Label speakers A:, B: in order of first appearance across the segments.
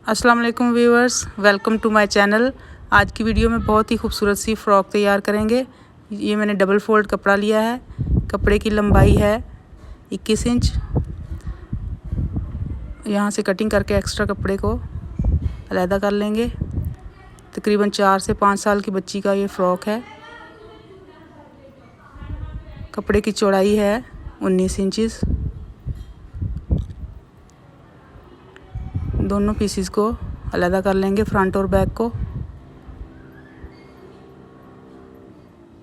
A: अस्सलाम वालेकुम viewers, welcome to my channel. आज की वीडियो में बहुत ही खूबसूरत सी फ़्रॉक तैयार करेंगे। ये मैंने डबल फोल्ड कपड़ा लिया है। कपड़े की लंबाई है 21 इंच। यहाँ से कटिंग करके एक्स्ट्रा कपड़े को अलहदा कर लेंगे। तकरीबन 4 से 5 साल की बच्ची का ये फ़्रॉक है। कपड़े की चौड़ाई है 19 इंचेस। दोनों पीसीस को अलहदा कर लेंगे, फ्रंट और बैक को।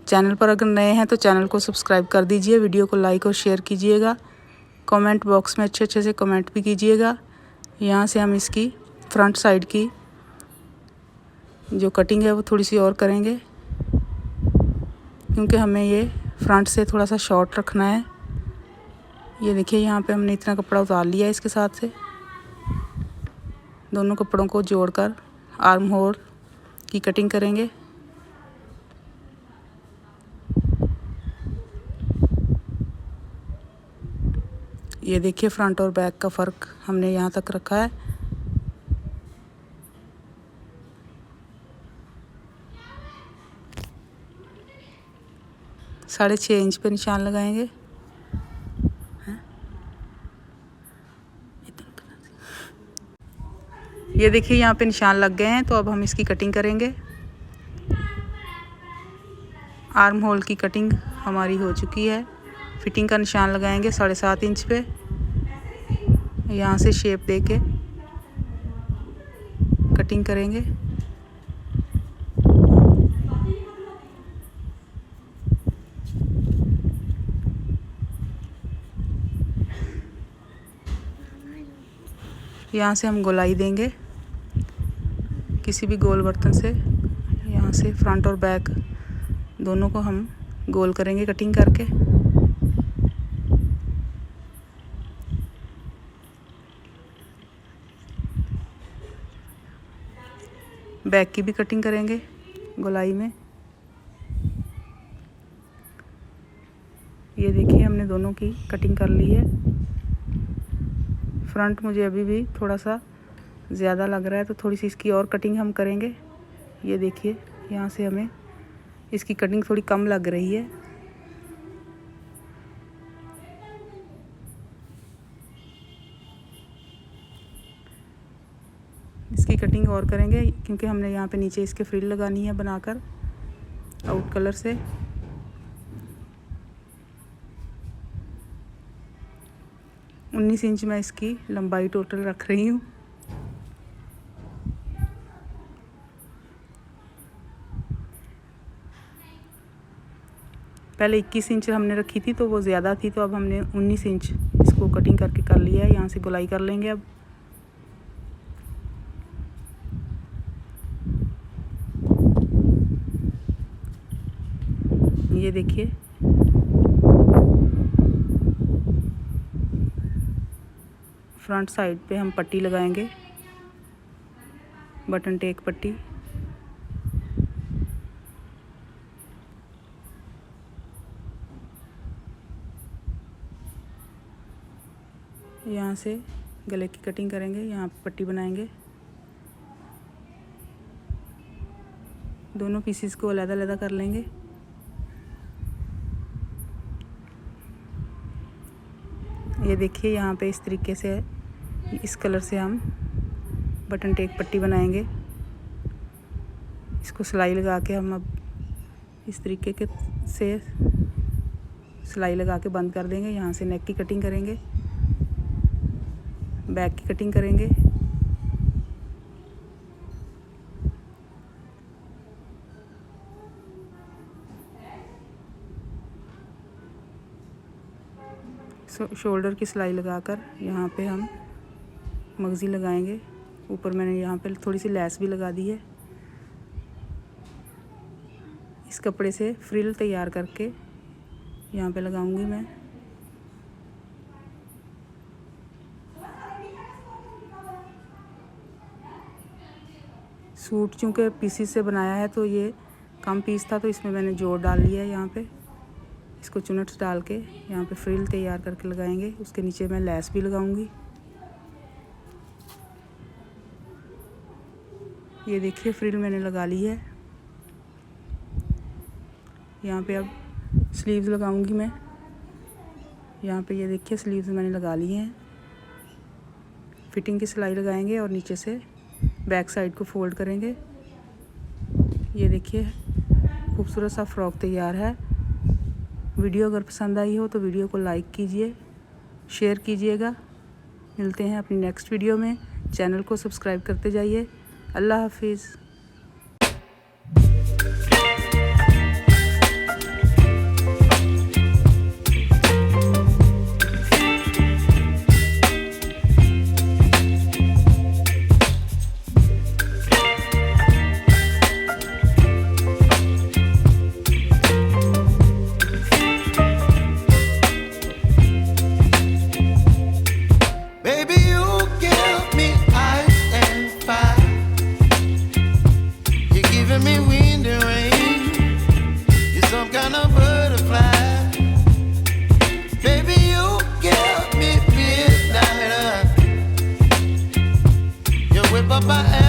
A: चैनल पर अगर नए हैं तो चैनल को सब्सक्राइब कर दीजिए, वीडियो को लाइक और शेयर कीजिएगा। कमेंट बॉक्स में अच्छे से कमेंट भी कीजिएगा। यहाँ से हम इसकी फ्रंट साइड की जो कटिंग है वो थोड़ी सी और करेंगे, क्योंकि हमें ये फ्रंट से थोड़ा सा शॉर्ट रखना है। ये देखिए, यहाँ पे हमने इतना कपड़ा उतार लिया है। इसके साथ से दोनों कपड़ों को जोड़कर आर्म होल की कटिंग करेंगे। ये देखिए, फ्रंट और बैक का फ़र्क हमने यहाँ तक रखा है। साढ़े 6 इंच पे निशान लगाएंगे। ये देखिए, यहाँ पे निशान लग गए हैं। तो अब हम इसकी कटिंग करेंगे। आर्म होल की कटिंग हमारी हो चुकी है। फिटिंग का निशान लगाएंगे 7.5 इंच पे। यहाँ से शेप देके कटिंग करेंगे। यहाँ से हम गोलाई देंगे किसी भी गोल बर्तन से। यहाँ से फ्रंट और बैक दोनों को हम गोल करेंगे कटिंग करके। बैक की भी कटिंग करेंगे गोलाई में। ये देखिए, हमने दोनों की कटिंग कर ली है। फ्रंट मुझे अभी भी थोड़ा सा ज़्यादा लग रहा है, तो थोड़ी सी इसकी और कटिंग हम करेंगे। ये देखिए, यहाँ से हमें इसकी कटिंग थोड़ी कम लग रही है। इसकी कटिंग और करेंगे, क्योंकि हमने यहाँ पे नीचे इसके फ्रिल लगानी है बनाकर आउट कलर से। उन्नीस इंच में इसकी लंबाई टोटल रख रही हूँ। पहले 21 इंच हमने रखी थी, तो वो ज़्यादा थी, तो अब हमने 19 इंच इसको कटिंग करके कर लिया है। यहाँ से गोलाई कर लेंगे अब। ये देखिए, फ्रंट साइड पे हम पट्टी लगाएंगे, बटन टेक पट्टी। यहाँ से गले की कटिंग करेंगे, यहाँ पे पट्टी बनाएंगे। दोनों पीसीस को अलग-अलग कर लेंगे। ये देखिए, यहाँ पे इस तरीके से, इस कलर से हम बटन टेक पट्टी बनाएंगे। इसको सिलाई लगा के हम अब इस तरीके के से सिलाई लगा के बंद कर देंगे। यहाँ से नेक की कटिंग करेंगे, बैक की कटिंग करेंगे। शोल्डर की सिलाई लगाकर यहाँ पे हम मगज़ी लगाएंगे। ऊपर मैंने यहाँ पे थोड़ी सी लैस भी लगा दी है। इस कपड़े से फ्रिल तैयार करके यहाँ पे लगाऊंगी मैं। सूट चूँकि पीसी से बनाया है, तो ये कम पीस था, तो इसमें मैंने जोड़ डाल लिया है। यहाँ पे इसको चुनट्स डाल के यहाँ पे फ्रिल तैयार करके लगाएंगे। उसके नीचे मैं लैस भी लगाऊंगी। ये देखिए फ्रिल मैंने लगा ली है। यहाँ पे अब स्लीव्स लगाऊंगी मैं। यहाँ पे ये देखिए स्लीव्स मैंने लगा ली हैं। फिटिंग की सिलाई लगाएंगे और नीचे से बैक साइड को फोल्ड करेंगे। ये देखिए खूबसूरत सा फ्रॉक तैयार है। वीडियो अगर पसंद आई हो तो वीडियो को लाइक कीजिए, शेयर कीजिएगा। मिलते हैं अपनी नेक्स्ट वीडियो में। चैनल को सब्सक्राइब करते जाइए। अल्लाह हाफिज़।
B: Baby, you give me ice and fire. You're giving me wind and rain. You're some kind of butterfly. Baby, you give me midnight. You whip up my ass.